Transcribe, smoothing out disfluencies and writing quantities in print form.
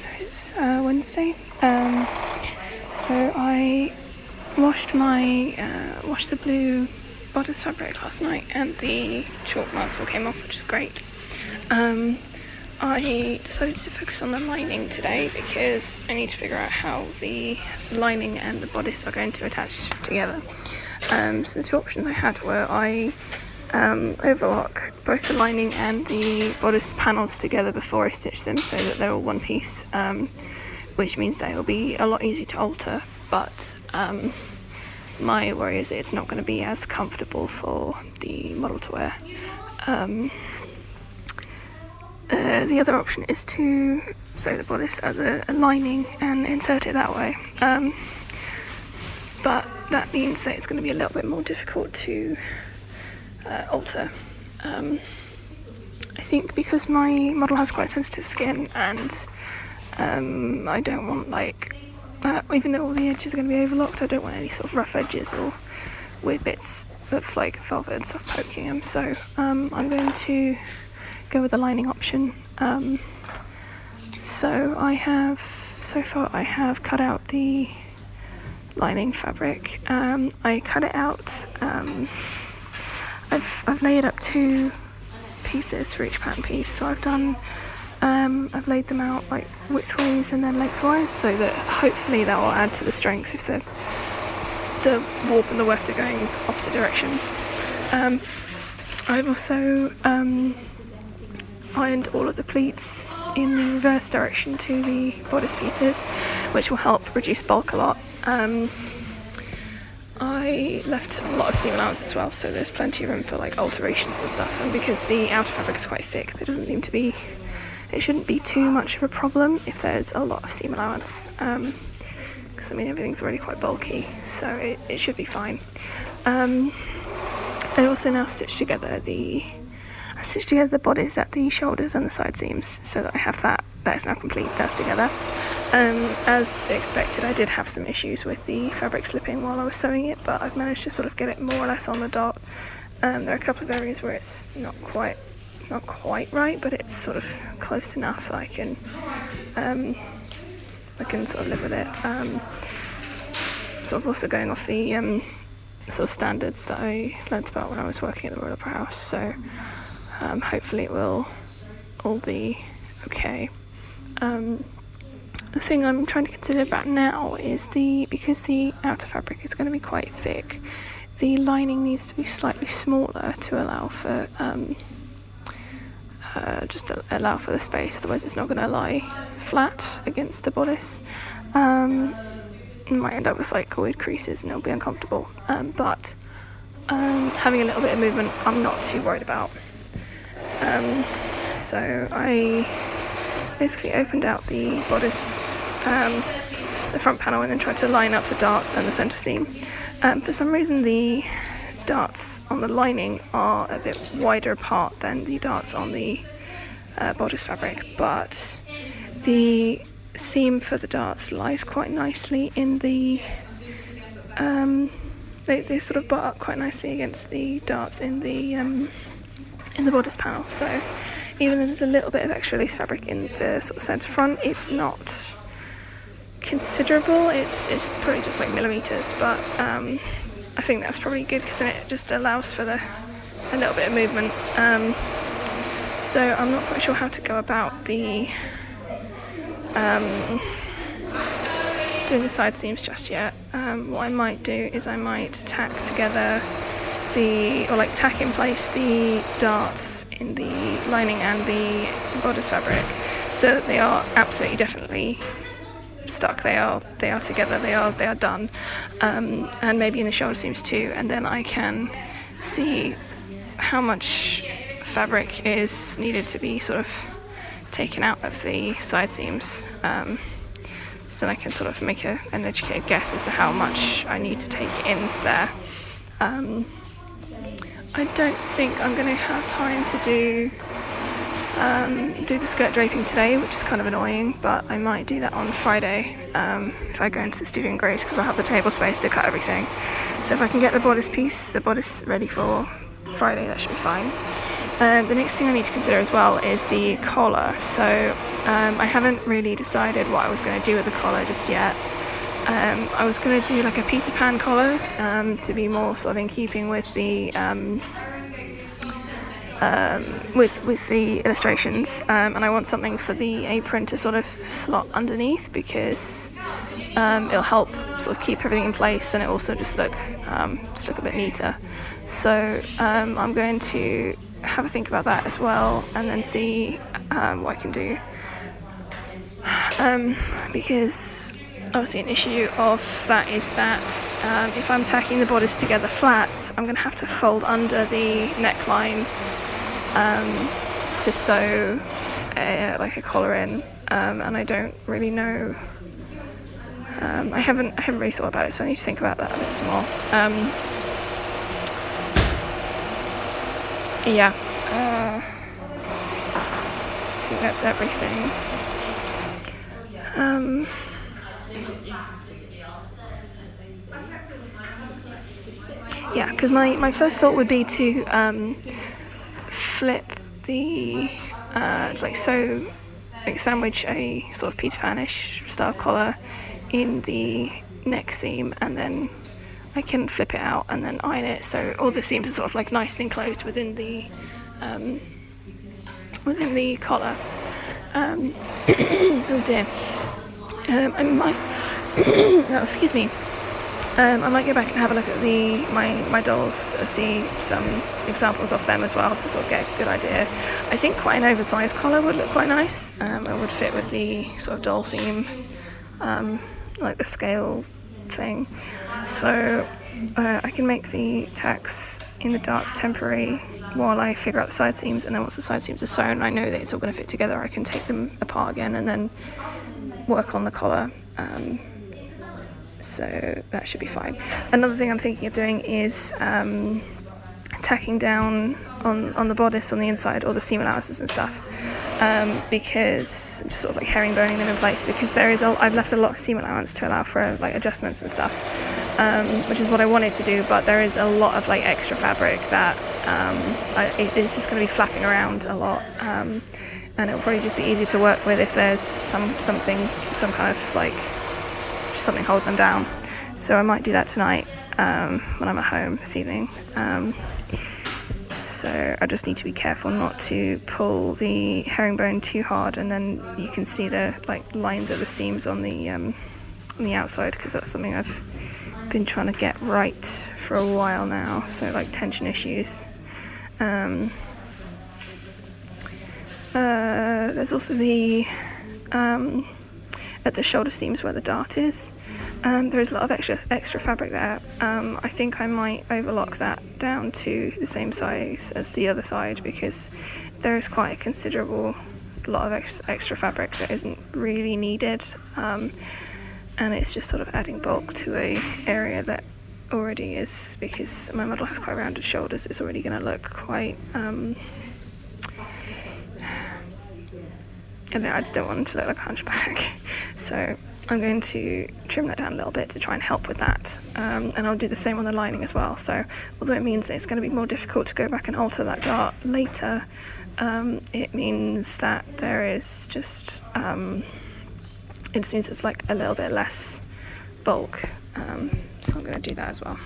So it's Wednesday. So I washed the blue bodice fabric last night, and the chalk marks all came off, which is great. I decided to focus on the lining today because I need to figure out how the lining and the bodice are going to attach together. So the two options I had were I overlock both the lining and the bodice panels together before I stitch them so that they're all one piece, which means they will be a lot easier to alter, but my worry is that it's not going to be as comfortable for the model to wear. The other option is to sew the bodice as a lining and insert it that way, but that means that it's going to be a little bit more difficult to alter. I think because my model has quite sensitive skin, and I don't want even though all the edges are going to be overlocked, I don't want any sort of rough edges or weird bits of velvet and soft poking them, so I'm going to go with the lining option. So I have cut out the lining fabric. I cut it out. I've laid up 2 pieces for each pattern piece, so I've laid them out like widthways and then lengthwise, so that hopefully that will add to the strength if the warp and the weft are going opposite directions. I've also ironed all of the pleats in the reverse direction to the bodice pieces, which will help reduce bulk a lot. I left a lot of seam allowance as well, so there's plenty of room for alterations and stuff, and because the outer fabric is quite thick, it shouldn't be too much of a problem if there's a lot of seam allowance, because everything's already quite bulky, so it should be fine. I also now stitched together the bodice at the shoulders and the side seams, so that I have that is now complete, that's together. As expected, I did have some issues with the fabric slipping while I was sewing it, but I've managed to sort of get it more or less on the dot. There are a couple of areas where it's not quite right, but it's sort of close enough that I can sort of live with it. Sort of also going off the sort of standards that I learnt about when I was working at the Royal Opera House, so hopefully it will all be okay. The thing I'm trying to consider about now is because the outer fabric is going to be quite thick, the lining needs to be slightly smaller to allow for allow for the space, otherwise it's not going to lie flat against the bodice. You might end up with weird creases and it'll be uncomfortable, but having a little bit of movement I'm not too worried about. So I basically opened out the bodice, the front panel, and then tried to line up the darts and the centre seam. For some reason the darts on the lining are a bit wider apart than the darts on the bodice fabric, but the seam for the darts lies quite nicely in the they sort of butt up quite nicely against the darts in the bodice panel, so even though there's a little bit of extra loose fabric in the sort of centre front, it's not considerable, it's probably just millimetres, but I think that's probably good because then it just allows for a little bit of movement. So I'm not quite sure how to go about the doing the side seams just yet. What I might do is I might tack together tack in place the darts in the lining and the bodice fabric so that they are absolutely definitely stuck, they are together, they are done, and maybe in the shoulder seams too, and then I can see how much fabric is needed to be sort of taken out of the side seams, so I can sort of make an educated guess as to how much I need to take in there. I don't think I'm going to have time to do the skirt draping today, which is kind of annoying, but I might do that on Friday if I go into the studio and grade, because I'll have the table space to cut everything. So if I can get the bodice ready for Friday, that should be fine. The next thing I need to consider as well is the collar. So I haven't really decided what I was going to do with the collar just yet. I was going to do like a Peter Pan collar to be more sort of in keeping with the with the illustrations, and I want something for the apron to sort of slot underneath, because it'll help sort of keep everything in place, and it also just look a bit neater. So I'm going to have a think about that as well, and then see what I can do, because obviously an issue of that is that if I'm tacking the bodice together flat, I'm going to have to fold under the neckline to sew like a collar in, and I don't really know. I haven't really thought about it, so I need to think about that a bit some more. I think that's everything. Because my first thought would be to flip the sandwich a sort of Peter Pan-ish style collar in the neck seam, and then I can flip it out and then iron it, so all the seams are sort of like nice and enclosed within the collar. Oh dear. I might excuse me. I might go back and have a look at my dolls, see some examples of them as well to sort of get a good idea. I think quite an oversized collar would look quite nice. It would fit with the sort of doll theme, like the scale thing. So I can make the tacks in the darts temporary while I figure out the side seams, and then once the side seams are sewn, I know that it's all going to fit together. I can take them apart again and then work on the collar. So that should be fine. Another thing I'm thinking of doing is tacking down on the bodice on the inside, all the seam allowances and stuff, because I'm just sort of like herringboning them in place, because I've left a lot of seam allowance to allow for like adjustments and stuff, which is what I wanted to do, but there is a lot of like extra fabric that it's just going to be flapping around a lot, and it'll probably just be easier to work with if there's some kind of like something holding them down. So I might do that tonight when I'm at home this evening. So I just need to be careful not to pull the herringbone too hard, and then you can see the like lines of the seams on the outside, because that's something I've been trying to get right for a while now. So like tension issues. There's also the at the shoulder seams where the dart is. There is a lot of extra fabric there. I think I might overlock that down to the same size as the other side, because there is quite a considerable lot of extra fabric that isn't really needed, and it's just sort of adding bulk to a area that already is, because my model has quite rounded shoulders. It's already going to look quite I just don't want them to look like a hunchback. So I'm going to trim that down a little bit to try and help with that, and I'll do the same on the lining as well. So although it means that it's going to be more difficult to go back and alter that dart later, it means that there is just it just means it's like a little bit less bulk, so I'm going to do that as well.